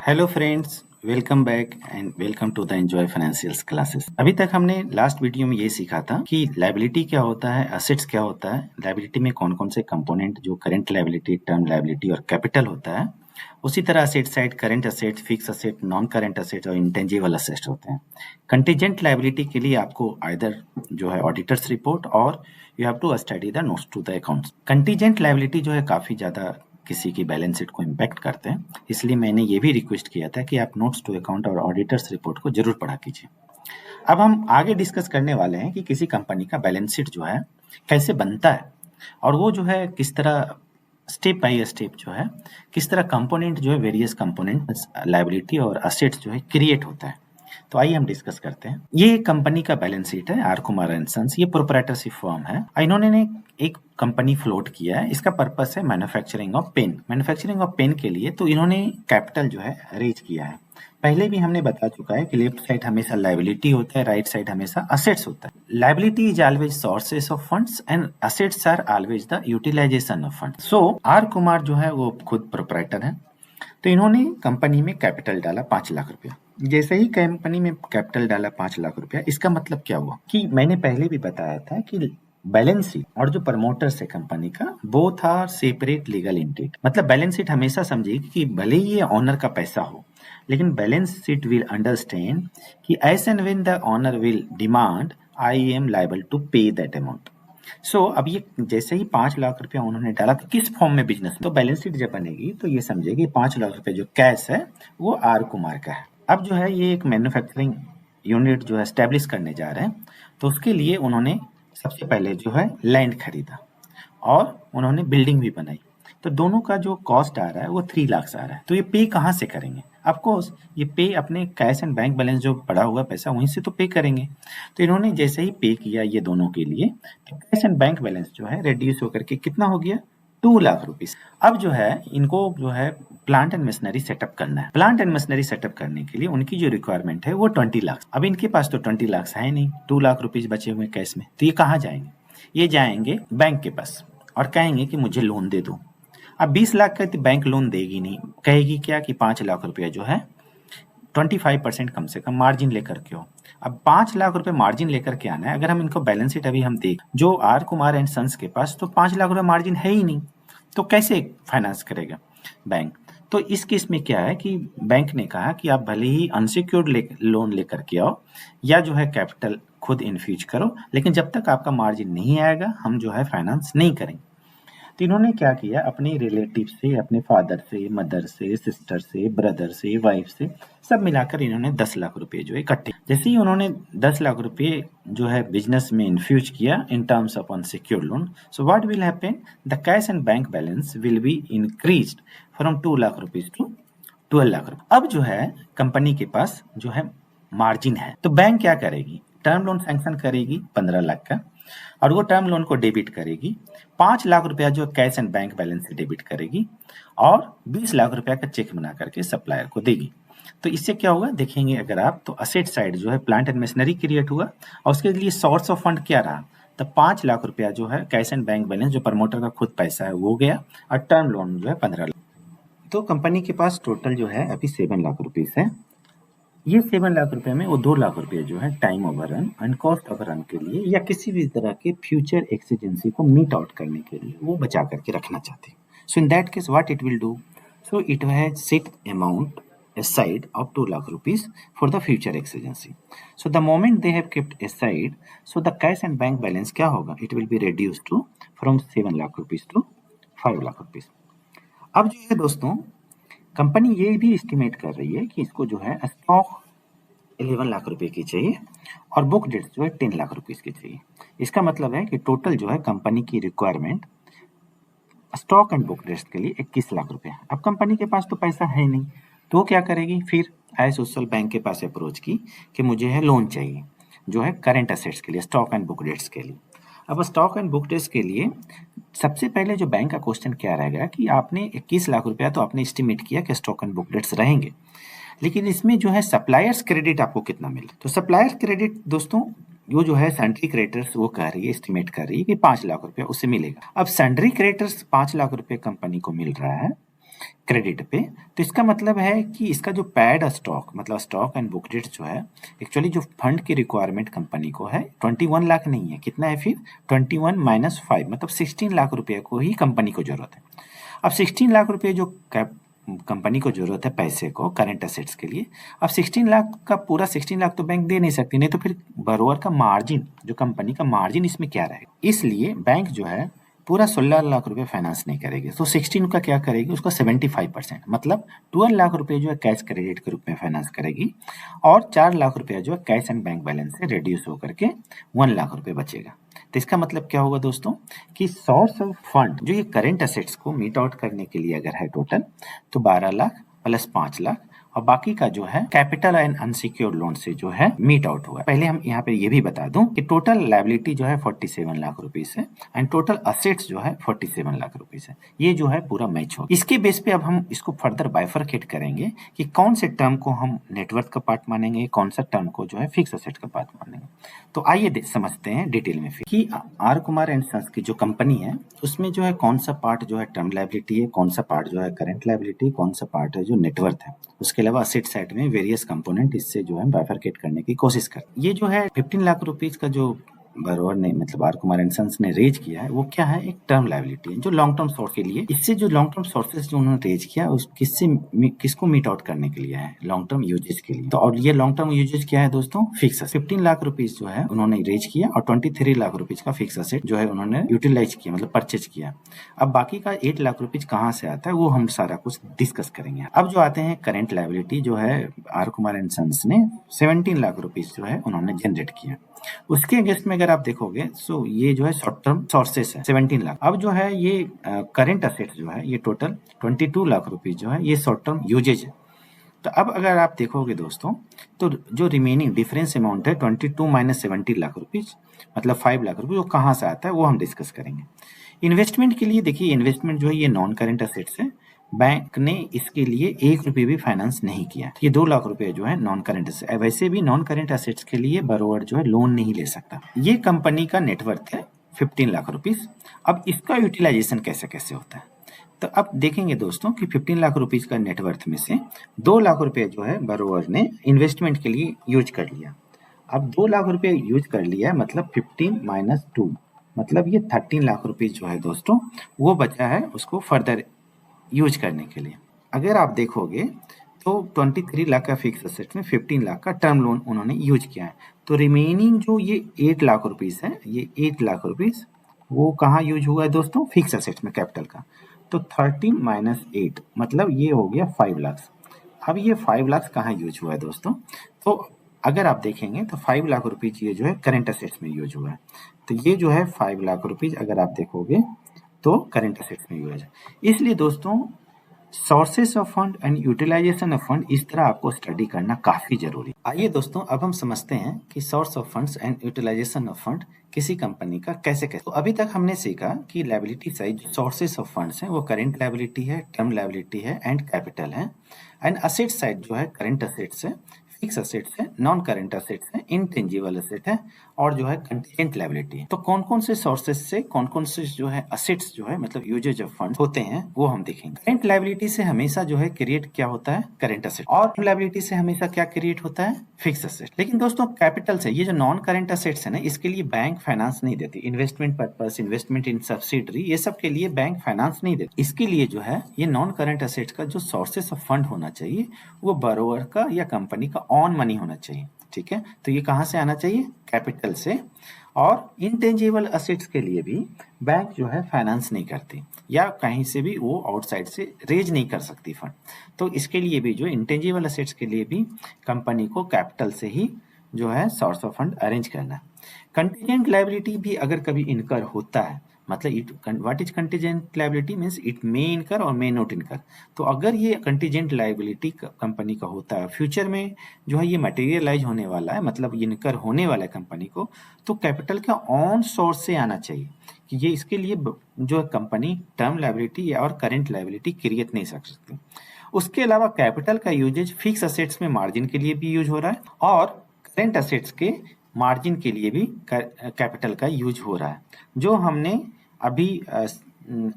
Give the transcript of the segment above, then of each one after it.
Hello friends, welcome back and welcome to the enjoy financials classes. अभी तक हमने last video में ये सीखा था कि लायबिलिटी क्या होता है, असेट्स क्या होता है, लायबिलिटी में कौन कौन से कंपोनेंट जो करंट लायबिलिटी, टर्म लायबिलिटी और कैपिटल होता है। उसी तरह asset side current asset, fix asset, non current asset और इंटेंजिबल असेट्स होते हैं। कंटीजेंट लायबिलिटी के लिए आपको आइदर जो है ऑडिटर्स रिपोर्ट और you have to study the notes to the accounts. Contingent liability जो है काफी ज्यादा किसी की बैलेंस शीट को इम्पैक्ट करते हैं, इसलिए मैंने ये भी रिक्वेस्ट किया था कि आप नोट्स टू अकाउंट और ऑडिटर्स रिपोर्ट को जरूर पढ़ा कीजिए। अब हम आगे डिस्कस करने वाले हैं कि किसी कंपनी का बैलेंस शीट जो है कैसे बनता है और वो जो है किस तरह स्टेप बाय स्टेप जो है किस तरह कंपोनेंट जो है वेरियस कंपोनेंट लायबिलिटी और असेट्स जो है क्रिएट होता है। तो आइए हम डिस्कस करते हैं। ये कंपनी का बैलेंस शीट है, आर कुमार एंड सन्स। ये प्रोप्राइटरशिप फर्म है। इन्होंने ने एक कंपनी फ्लोट किया है। इसका पर्पस है manufacturing of pen. Manufacturing of pen के लिए तो इन्होंने कैपिटल जो है रेज किया है। पहले भी हमने बता चुका है कि लेफ्ट साइड हमेशा लायबिलिटी होता है, राइट साइड हमेशा असेट्स होता है। Liability is always sources of funds and assets are always the utilization of fund. So R Kumar जो है वो खुद प्रोप्राइटर है। तो इन्होंने कंपनी में कैपिटल डाला 5 लाख रुपया। जैसे ही कंपनी में कैपिटल डाला 5 लाख रुपया, इसका मतलब क्या हुआ कि मैंने पहले भी बताया था कि बैलेंस शीट और जो प्रमोटर्स है कंपनी का, both are separate legal entity. मतलब बैलेंस शीट हमेशा समझिए कि भले ही ये ऑनर का पैसा हो, लेकिन बैलेंस शीट विल अंडरस्टैंड कि as and when the owner will demand I am liable to pay that amount. So अब ये जैसे ही 5 लाख रुपया उन्होंने डाला तो किस फॉर्म में बिजनेस, तो बैलेंस शीट जब बनेगी तो ये समझेगी 5 लाख रुपया जो कैश है वो आर कुमार का है। अब जो है ये एक मैन्युफैक्चरिंग यूनिट जो है एस्टेब्लिश करने जा रहे हैं, तो उसके लिए उन्होंने सबसे पहले जो है लैंड खरीदा और उन्होंने बिल्डिंग भी बनाई। तो दोनों का जो कॉस्ट आ रहा है वो 3 लाख आ रहा है। तो ये पे कहाँ से करेंगे? ऑफ कोर्स ये पे अपने कैश एंड बैंक बैलेंस जो पड़ा हुआ पैसा वहीं से तो पे करेंगे। तो इन्होंने जैसे ही पे किया ये दोनों के लिए, तो कैश एंड बैंक बैलेंस जो है रिड्यूस होकर के कितना हो गया, 2 लाख रुपीज। अब जो है इनको जो है प्लांट एंड मशीनरी सेटअप करना है। प्लांट एंड मशीनरी सेटअप करने के लिए उनकी जो रिक्वायरमेंट है वो 20 लाख। अब इनके पास तो 20 लाख है नहीं, 2 लाख रुपीज बचे हुए कैश में। तो ये कहाँ जाएंगे? ये जाएंगे बैंक के पास और कहेंगे कि मुझे लोन दे दो। अब 20 लाख का तो बैंक लोन देगी नहीं, कहेगी क्या कि 5 लाख रुपया जो है 25% कम से कम मार्जिन लेकर के हो। अब 5 लाख रुपए मार्जिन लेकर के आना है। अगर हम इनको बैलेंस शीट अभी हम देख, जो आर कुमार एंड सन्स के पास तो 5 लाख रुपए मार्जिन है ही नहीं, तो कैसे फाइनेंस करेगा बैंक? तो इस केस में क्या है कि बैंक ने कहा कि आप भले ही अनसिक्योर्ड लोन लेकर के आओ या जो है कैपिटल खुद इन्फ्यूज करो, लेकिन जब तक आपका मार्जिन नहीं आएगा हम जो है फाइनेंस नहीं करेंगे। तो इन्होंने क्या किया, अपने रिलेटिव से, अपने फादर से, मदर से, सिस्टर से, ब्रदर से, वाइफ से, सब मिलाकर इन्होंने 10 लाख रुपए जो इकट्ठे। जैसे ही उन्होंने 10 लाख रुपए जो है बिजनेस में इन्फ्यूज किया in terms of unsecured loan, so what will happen, the cash and bank balance will be increased from 2 lakh rupees to 12 lakh रुपए। अब जो है कंपनी के पास जो है मार्जिन है, तो बैंक क्या करेगी, टर्म लोन सैंक्शन करेगी 15 लाख का और वो टर्म लोन को डेबिट करेगी। 5 लाख रुपया जो कैश एंड बैंक बैलेंस से डेबिट करेगी और 20 लाख रुपया का चेक बना करके सप्लायर को देगी। तो इससे क्या होगा देखेंगे अगर आप, तो असेट साइड जो है प्लांट एंड मशीनरी क्रिएट हुआ और उसके लिए सोर्स ऑफ फंड क्या रहा, तो 5 लाख रुपया जो है कैश एंड बैंक बैलेंस जो प्रमोटर का खुद पैसा है वो गया और टर्म लोन जो है 15 लाख। तो कंपनी के पास टोटल जो है अभी 7 लाख रुपीज है। ये 7 लाख रुपए में वो 2 लाख रुपए जो है time overrun and cost overrun के लिए या किसी भी तरह के फ्यूचर एक्सीजेंसी को मीट आउट करने के लिए वो बचा करके रखना चाहते हैं। So in that case what it will do, so it has set amount aside of 2 lakh rupees for the future exigency. So the moment they have kept aside, so the cash and bank balance क्या होगा, it will be reduced to from 7 lakh rupees to 5 lakh rupees. अब जो है दोस्तों company ये भी estimate कर रही है कि इसको जो है स्टॉक 11 लाख रुपए की चाहिए और बुक डेट्स जो है 10 लाख रुपीज की चाहिए। इसका मतलब है कि टोटल जो है कंपनी की requirement stock and book debts के लिए 21 लाख रुपए। अब कंपनी के पास तो पैसा है नहीं, तो वो क्या करेगी, फिर एज यूजुअल बैंक के पास अप्रोच की कि मुझे है लोन चाहिए जो है करंट असेट्स के लिए, स्टॉक एंड बुक डेट्स के लिए। अब स्टॉक एंड बुक डेट्स के लिए सबसे पहले जो बैंक का क्वेश्चन क्या रहेगा कि आपने 21 लाख रुपया तो आपने एस्टिमेट किया कि स्टॉक एंड बुक डेट्स रहेंगे, लेकिन इसमें जो है सप्लायर्स क्रेडिट आपको कितना मिले। तो सप्लायर्स क्रेडिट दोस्तों वो जो है सैंड्री क्रेडिटर्स वो कह रही है, एस्टिमेट कर रही है कि 5 लाख रुपया उससे मिलेगा। अब सैंड्री क्रेडिटर्स 5 लाख रुपए कंपनी को मिल रहा है क्रेडिट पे। तो इसका मतलब है कि इसका जो पैड स्टॉक मतलब स्टॉक एंड बुक डेट जो है, एक्चुअली जो फंड की रिक्वायरमेंट कंपनी को है 21 लाख नहीं है, कितना है फिर 21 माइनस 5 मतलब 16 लाख रुपए को ही कंपनी को जरूरत है। अब 16 लाख रुपए जो कंपनी को जरूरत है पैसे को करंट एसेट्स के लिए, अब 16 लाख का पूरा 16 लाख तो बैंक दे नहीं सकती, नहीं तो फिर बरोवर का मार्जिन जो कंपनी का मार्जिन इसमें क्या रहेगा, इसलिए बैंक जो है पूरा 16 लाख रुपए फाइनेंस नहीं करेगी। तो 16 का क्या करेगी, उसका 75% मतलब 12 लाख रुपए जो है कैश क्रेडिट के रूप में फाइनेंस करेगी और 4 लाख रुपया जो है कैश एंड बैंक बैलेंस से रिड्यूस होकर के 1 लाख रुपए बचेगा। तो इसका मतलब क्या होगा दोस्तों कि सोर्स ऑफ फंड जो ये करंट एसेट्स को मीट आउट करने के लिए अगर है टोटल, तो 12 लाख प्लस 5 लाख और बाकी का जो है कैपिटल एंड अनसिक्योर्ड लोन से जो है मीट आउट हुआ। पहले हम यहाँ पे ये भी बता दूं कि टोटल लायबिलिटी जो है 47 लाख रुपीस है एंड टोटल असेट्स जो है 47 लाख रुपीस है। ये जो है पूरा मैच हो। इसके बेस पे अब हम इसको फर्दर बाइफरकेट करेंगे कि कौन से टर्म को हम नेटवर्थ का पार्ट मानेंगे, कौन सा टर्म को जो है फिक्स असेट का पार्ट मानेंगे। तो आइए समझते हैं डिटेल में फिर कि आर कुमार एंड सन्स की जो कंपनी है उसमें जो है कौन सा पार्ट जो है टर्म लायबिलिटी है, कौन सा पार्ट जो है करंट लायबिलिटी, कौन सा पार्ट है जो नेटवर्थ है। उसके अलावा असेट साइड में वेरियस कंपोनेंट इससे जो है बाइफरकेट करने की कोशिश कर। ये जो है 15 लाख रुपीज का जो बरोवर ने मतलब आर कुमार एंड सन्स ने रेज किया है वो क्या है, एक टर्म लायबिलिटी है जो लॉन्ग टर्म सोर्स के लिए। इससे जो लॉन्ग टर्म सोर्सेज जो उन्होंने रेज किया उस किसको मीट आउट करने के लिए है, लॉन्ग टर्म यूजेज के लिए। तो और ये लॉन्ग टर्म यूजेज क्या है दोस्तों, फिक्स 15 लाख रुपीज जो है उन्होंने रेज किया और 23 लाख रुपीज का फिक्स असेट जो है उन्होंने यूटिलाइज किया मतलब परचेज किया। अब बाकी का 8 लाख रुपीज कहाँ से आता है वो हम सारा कुछ डिस्कस करेंगे। अब जो आते हैं करेंट लायबिलिटी जो है आर कुमार एंड सन्स ने 17 लाख रुपीज जो है उन्होंने जनरेट किया। उसके अगेंस्ट में अगर आप देखोगे सो ये जो है शॉर्ट टर्म सोर्सेस है 17 लाख। अब जो है ये करंट असेट जो है ये टोटल 22 लाख रुपीज जो है ये शॉर्ट टर्म यूजेज है। तो अब अगर आप देखोगे दोस्तों तो जो रिमेनिंग डिफरेंस अमाउंट है 22 माइनस 70 लाख रुपीज मतलब 5 लाख रुपीज वो कहाँ से आता है वो हम डिस्कस करेंगे। इन्वेस्टमेंट के लिए देखिए इन्वेस्टमेंट जो है ये नॉन करंट असेट्स है, बैंक ने इसके लिए 1 रुपये भी फाइनेंस नहीं किया। ये 2 लाख रुपए जो है नॉन करंट असेट, वैसे भी नॉन करंट असेट्स के लिए बरोवर जो है लोन नहीं ले सकता। ये कंपनी का नेटवर्थ है 15 लाख रुपीज। अब इसका यूटिलाइजेशन कैसे कैसे होता है, तो अब देखेंगे दोस्तों कि 15 लाख रुपीज का नेटवर्थ में से 2 लाख रुपए जो है बरोवर ने इन्वेस्टमेंट के लिए यूज कर लिया। अब 2 लाख रुपए यूज कर लिया मतलब 15 माइनस 2 मतलब ये 13 लाख रुपीज जो है दोस्तों वो बचा है उसको फर्दर यूज करने के लिए। अगर आप देखोगे तो 23 लाख का फिक्स असेट में 15 लाख का टर्म लोन उन्होंने यूज किया है। तो रिमेनिंग जो ये 8 लाख रुपीस है, ये 8 लाख रुपीस वो कहाँ यूज हुआ है दोस्तों, फिक्स असेट में कैपिटल का। तो 13 माइनस 8 मतलब ये हो गया 5 लाख। अब ये 5 लाख कहाँ यूज हुआ है दोस्तों, तो अगर आप देखेंगे तो 5 लाख रुपीज ये जो है करंट असेट्स में यूज हुआ है। तो ये जो है 5 लाख रुपीज अगर आप देखोगे तो करंट असेट्स में यूज है। इसलिए दोस्तों sources of fund and utilization of fund इस तरह आपको स्टडी करना काफी जरूरी है। आइए दोस्तों अब हम समझते हैं कि source of funds and utilization of fund किसी कंपनी का कैसे कैसे। तो अभी तक हमने सीखा कि liability side sources of funds हैं वो करंट लायबिलिटी है, टर्म लायबिलिटी है एंड कैपिटल है। एंड असेट साइड जो है करंट असेट्स है, फिक्स असेट्स है, नॉन करंट असेट्स है, इनटेंजिबल असेट है और जो है कंटीजेंट लायबिलिटी है। तो कौन कौन से सोर्सेस से कौन कौन से जो है असेट्स जो है मतलब यूजेज ऑफ फंड होते हैं वो हम देखेंगे। करंट लायबिलिटी से हमेशा जो है क्रिएट क्या होता है, करंट असेट, और लायबिलिटी से हमेशा क्या क्रिएट होता है, फिक्स असेट। लेकिन दोस्तों कैपिटल से ये जो नॉन करंट असेट्स है ना इसके लिए बैंक फाइनेंस नहीं देती। इन्वेस्टमेंट पर्पस, इन्वेस्टमेंट इन सब्सिडरी, ये सब के लिए बैंक फाइनेंस नहीं देती। इसके लिए जो है ये नॉन करंट असेट्स का जो सोर्सेस ऑफ फंड होना चाहिए वो बरोवर का या कंपनी का ऑन मनी होना चाहिए। ठीक है, तो ये कहां से आना चाहिए, कैपिटल से। और इंटेंजिबल असेट्स के लिए भी बैंक जो है फाइनेंस नहीं करती या कहीं से भी वो आउटसाइड से रेज नहीं कर सकती फंड। तो इसके लिए भी जो इंटेंजिबल असेट्स के लिए भी कंपनी को कैपिटल से ही जो है सोर्स ऑफ फंड अरेंज करना। कंटीजेंट लायबिलिटी भी अगर कभी इनकर होता है, मतलब what is contingent liability means it may इनकर और मे नॉट इनकर। तो अगर ये कंटीजेंट लायबिलिटी कंपनी का होता है, फ्यूचर में जो है ये मटेरियलाइज होने वाला है, मतलब इनकर होने वाला है कंपनी को, तो कैपिटल का ऑन सोर्स से आना चाहिए कि ये इसके लिए जो है कंपनी टर्म लायबिलिटी और करंट लायबिलिटी क्रिएट नहीं कर सकती। उसके अलावा कैपिटल का यूजेज फिक्स असेट्स में मार्जिन के लिए भी यूज हो रहा है और करंट असेट्स के मार्जिन के लिए भी कैपिटल का यूज हो रहा है। जो हमने अभी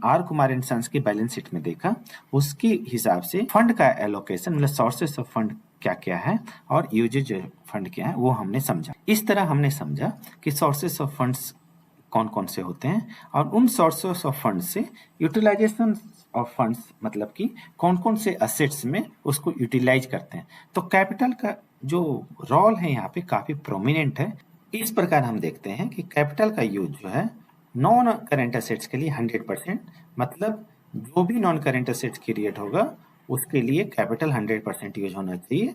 आर कुमार एंड सन्स की बैलेंस शीट में देखा, उसके हिसाब से फंड का एलोकेशन मतलब सोर्सेस ऑफ फंड क्या क्या है और यूजेज फंड क्या है वो हमने समझा। इस तरह हमने समझा कि सोर्सेस ऑफ फंड्स कौन कौन से होते हैं और उन सोर्सेस ऑफ फंड से यूटिलाइजेशन ऑफ फंड्स मतलब कि कौन कौन से असेट्स में उसको यूटिलाइज करते हैं। तो कैपिटल का जो रोल है यहाँ पे काफी प्रोमिनेंट है। इस प्रकार हम देखते हैं कि कैपिटल का यूज जो है नॉन करेंट असेट्स के लिए 100%, मतलब जो भी नॉन करेंट असेट्स क्रिएट होगा उसके लिए कैपिटल 100% यूज होना चाहिए।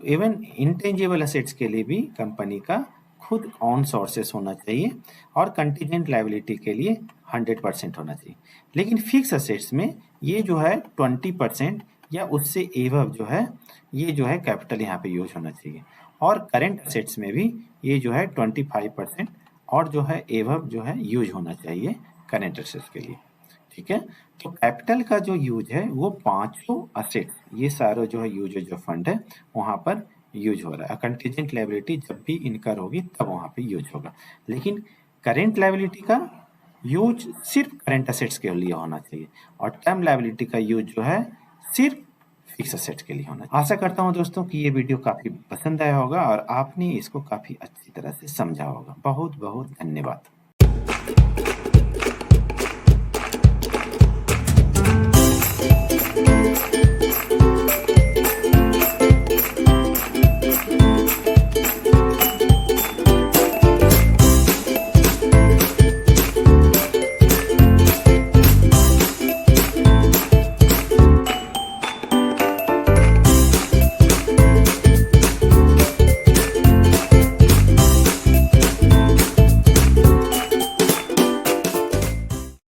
इवन इंटेंजिबल असेट्स के लिए भी कंपनी का खुद ऑन सोर्सेस होना चाहिए और कंटीजेंट लायबिलिटी के लिए 100% होना चाहिए। लेकिन फिक्स असेट्स में ये जो है 20% या उससे एवब जो है ये जो है कैपिटल यहाँ पे यूज होना चाहिए। और करेंट असेट्स में भी ये जो है 25% और जो है एवब जो है यूज होना चाहिए करेंट असेट्स के लिए। ठीक है, तो कैपिटल का जो यूज है वो पांचों असेट्स ये सारा जो है यूज जो फंड है वहां पर यूज हो रहा है। कंटीजेंट लायबिलिटी जब भी इनकर होगी तब वहां पे यूज होगा, लेकिन करेंट लायबिलिटी का यूज सिर्फ करेंट असेट्स के लिए होना चाहिए और टर्म लायबिलिटी का यूज जो है सिर्फ फिक्स असेट्स के लिए होना चाहिए। आशा करता हूं दोस्तों कि ये वीडियो काफी पसंद आया होगा और आपने इसको काफी अच्छी तरह से समझा होगा। बहुत बहुत धन्यवाद।